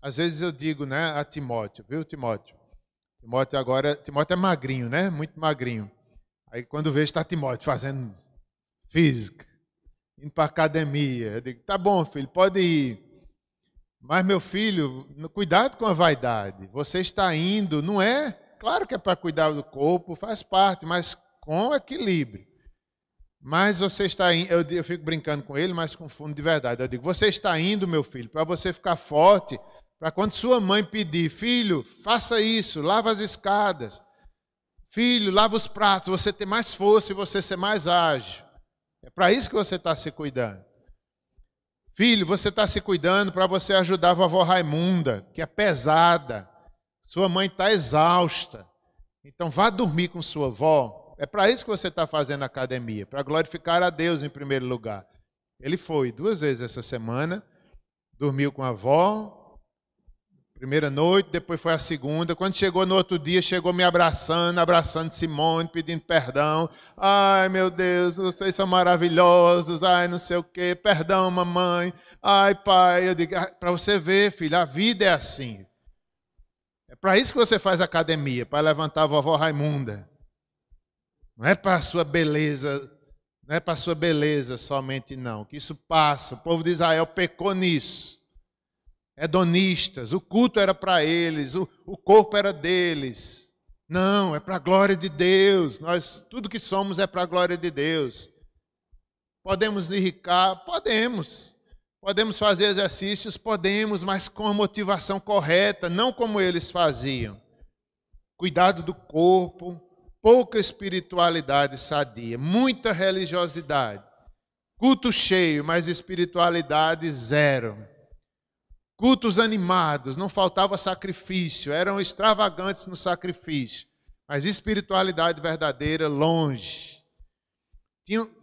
Às vezes eu digo, né, a Timóteo, viu, Timóteo? Timóteo é magrinho, né? Muito magrinho. Aí quando vejo está Timóteo fazendo física, indo para a academia, eu digo: tá bom, filho, pode ir. Mas, meu filho, cuidado com a vaidade. Você está indo, não é? Claro que é para cuidar do corpo, faz parte, mas com equilíbrio. Mas você está indo, eu fico brincando com ele, mas com fundo de verdade. Eu digo, você está indo, meu filho, para você ficar forte, para quando sua mãe pedir, filho, faça isso, lava as escadas. Filho, lava os pratos, você ter mais força e você ser mais ágil. É para isso que você está se cuidando. Filho, você está se cuidando para você ajudar a vovó Raimunda, que é pesada. Sua mãe está exausta. Então vá dormir com sua avó. É para isso que você está fazendo academia, para glorificar a Deus em primeiro lugar. Ele foi 2 vezes essa semana, dormiu com a avó, primeira noite, depois foi a segunda. Quando chegou no outro dia, chegou me abraçando Simone, pedindo perdão. Ai, meu Deus, vocês são maravilhosos. Ai, não sei o quê. Perdão, mamãe. Ai, pai. Eu digo, para você ver, filho, a vida é assim. É para isso que você faz academia, para levantar a vovó Raimunda. Não é para a sua beleza, não é para a sua beleza somente, não. Que isso passa. O povo de Israel pecou nisso. Hedonistas, o culto era para eles, o corpo era deles. Não, é para a glória de Deus. Nós, tudo que somos é para a glória de Deus. Podemos enricar? Podemos. Podemos fazer exercícios? Podemos, mas com a motivação correta, não como eles faziam. Cuidado do corpo, pouca espiritualidade sadia, muita religiosidade. Culto cheio, mas espiritualidade zero. Cultos animados, não faltava sacrifício, eram extravagantes no sacrifício, mas espiritualidade verdadeira longe.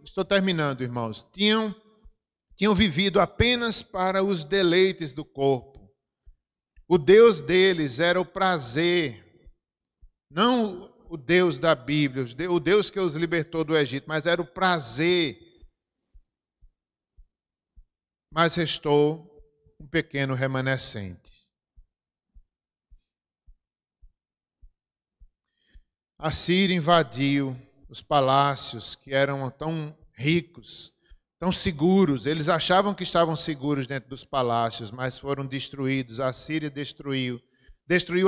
Estou terminando, irmãos. Tinham vivido apenas para os deleites do corpo. O Deus deles era o prazer, não o Deus da Bíblia, o Deus que os libertou do Egito, mas era o prazer. Mas restou um pequeno remanescente. A Síria invadiu os palácios que eram tão ricos, tão seguros. Eles achavam que estavam seguros dentro dos palácios, mas foram destruídos. A Síria destruiu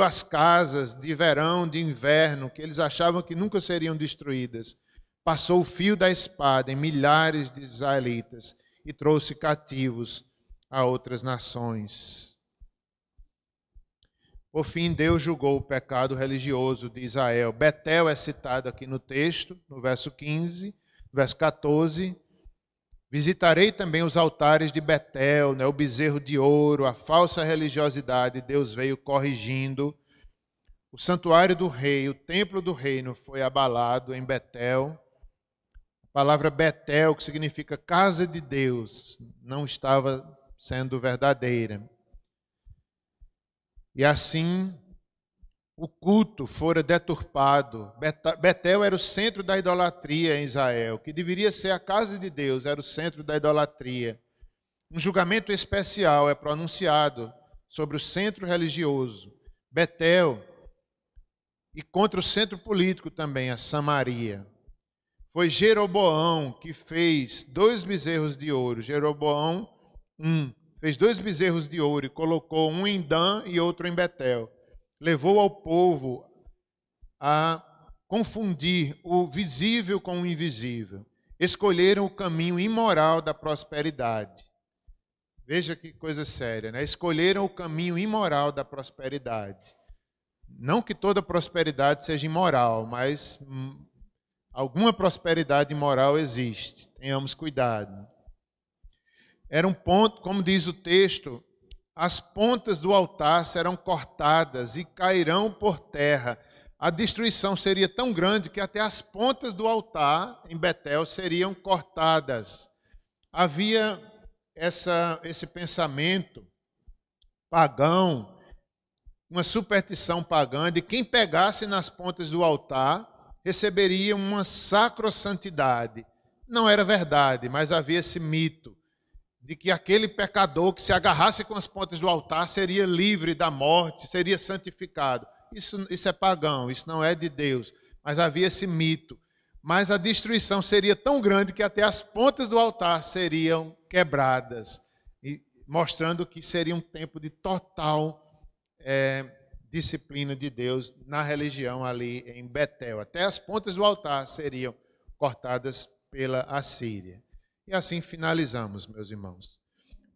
as casas de verão, de inverno, que eles achavam que nunca seriam destruídas. Passou o fio da espada em milhares de israelitas e trouxe cativos a outras nações. Por fim, Deus julgou o pecado religioso de Israel. Betel é citado aqui no texto, no verso 15, verso 14. Visitarei também os altares de Betel, o bezerro de ouro, a falsa religiosidade. Deus veio corrigindo. O santuário do rei, o templo do reino foi abalado em Betel. A palavra Betel, que significa casa de Deus, não estava sendo verdadeira. E assim, o culto fora deturpado. Betel era o centro da idolatria em Israel, que deveria ser a casa de Deus, era o centro da idolatria. Um julgamento especial é pronunciado sobre o centro religioso, Betel, e contra o centro político também, a Samaria. Foi Jeroboão que fez 2 bezerros de ouro. Jeroboão fez 2 bezerros de ouro e colocou um em Dan e outro em Betel. Levou ao povo a confundir o visível com o invisível. Escolheram o caminho imoral da prosperidade. Veja que coisa séria, né? Escolheram o caminho imoral da prosperidade. Não que toda prosperidade seja imoral, mas alguma prosperidade imoral existe. Tenhamos cuidado. Era um ponto, como diz o texto, as pontas do altar serão cortadas e cairão por terra. A destruição seria tão grande que até as pontas do altar em Betel seriam cortadas. Havia esse pensamento pagão, uma superstição pagã de quem pegasse nas pontas do altar receberia uma sacrossantidade. Não era verdade, mas havia esse mito de que aquele pecador que se agarrasse com as pontas do altar seria livre da morte, seria santificado. Isso é pagão, isso não é de Deus. Mas havia esse mito. Mas a destruição seria tão grande que até as pontas do altar seriam quebradas. mostrando que seria um tempo de total disciplina de Deus na religião ali em Betel. Até as pontas do altar seriam cortadas pela Assíria. E assim finalizamos, meus irmãos.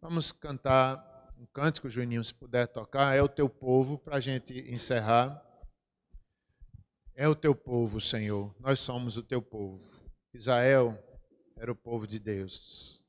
Vamos cantar um cântico, Juninho, se puder tocar. É o teu povo, para a gente encerrar. É o teu povo, Senhor. Nós somos o teu povo. Israel era o povo de Deus.